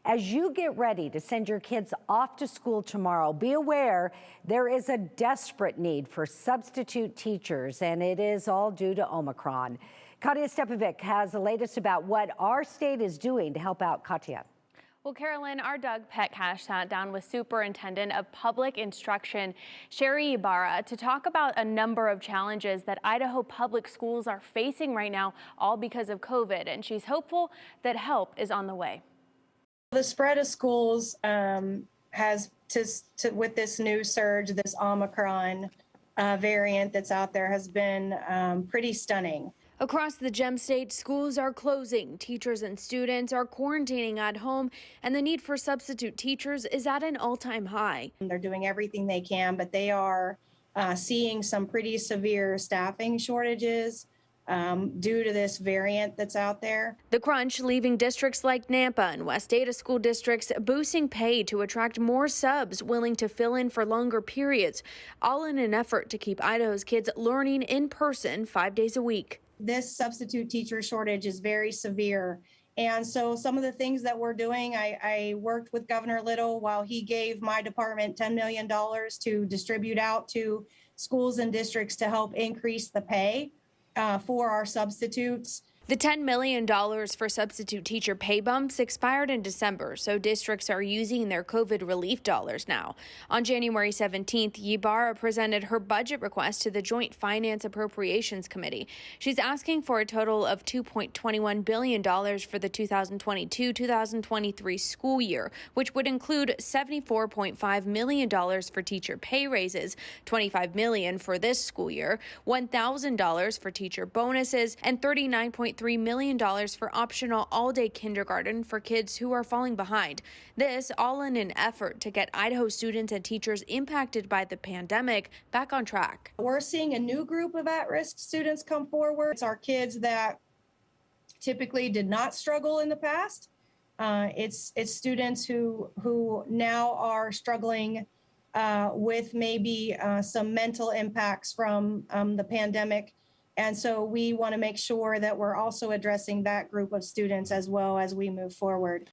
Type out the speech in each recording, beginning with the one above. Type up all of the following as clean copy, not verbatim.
As you get ready to send your kids off to school tomorrow, be aware there is a desperate need for substitute teachers, and it is all due to Omicron. Katya Stepovic has the latest about what our state is doing to help out. Katya. Well, Carolyn, our Doug Petcash sat down with Superintendent of Public Instruction, Sherri Ybarra, to talk about a number of challenges that Idaho public schools are facing right now, all because of COVID, and she's hopeful that help is on the way. The spread of schools with this new surge, this Omicron variant that's out there has been pretty stunning. Across the Gem State, schools are closing, teachers and students are quarantining at home, and the need for substitute teachers is at an all-time high. They're doing everything they can, but they are seeing some pretty severe staffing shortages due to this variant that's out there. The crunch leaving districts like Nampa and West Ada school districts boosting pay to attract more subs willing to fill in for longer periods, all in an effort to keep Idaho's kids learning in person 5 days a week. This substitute teacher shortage is very severe. And so some of the things that we're doing, I worked with Governor Little while he gave my department $10 million to distribute out to schools and districts to help increase the pay for our substitutes. The $10 million for substitute teacher pay bumps expired in December, so districts are using their COVID relief dollars now. On January 17th, Ybarra presented her budget request to the Joint Finance Appropriations Committee. She's asking for a total of $2.21 billion for the 2022-2023 school year, which would include $74.5 million for teacher pay raises, $25 million for this school year, $1,000 for teacher bonuses, and $39.3 million for optional all-day kindergarten for kids who are falling behind. This all in an effort to get Idaho students and teachers impacted by the pandemic back on track. We're seeing a new group of at-risk students come forward. It's our kids that typically did not struggle in the past. It's students who now are struggling with maybe some mental impacts from the pandemic. And so we want to make sure that we're also addressing that group of students as well as we move forward.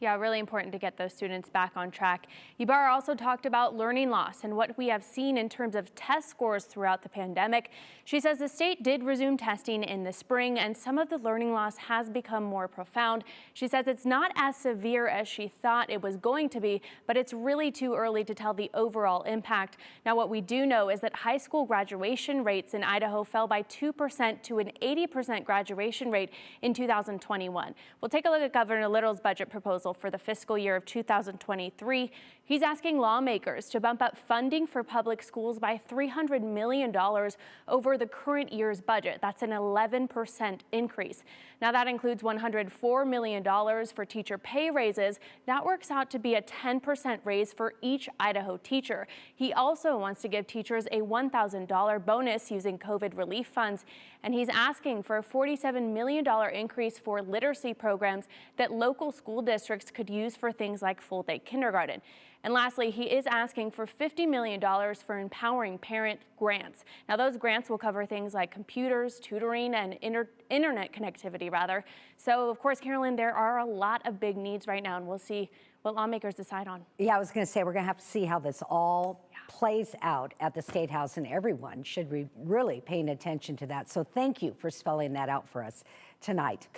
Yeah, really important to get those students back on track. Ybarra also talked about learning loss and what we have seen in terms of test scores throughout the pandemic. She says the state did resume testing in the spring and some of the learning loss has become more profound. She says it's not as severe as she thought it was going to be, but it's really too early to tell the overall impact. Now, what we do know is that high school graduation rates in Idaho fell by 2% to an 80% graduation rate in 2021. We'll take a look at Governor Little's budget proposal for the fiscal year of 2023. He's asking lawmakers to bump up funding for public schools by $300 million over the current year's budget. That's an 11% increase. Now that includes $104 million for teacher pay raises. That works out to be a 10% raise for each Idaho teacher. He also wants to give teachers a $1,000 bonus using COVID relief funds. And he's asking for a $47 million increase for literacy programs that local school districts could use for things like full-day kindergarten. And lastly, he is asking for $50 million for empowering parent grants. Now, those grants will cover things like computers, tutoring, and internet connectivity, rather. So, of course, Carolyn, there are a lot of big needs right now, and we'll see what lawmakers decide on. Yeah, I was going to say, we're going to have to see how this all plays out at the State House, and everyone should be really paying attention to that. So thank you for spelling that out for us tonight.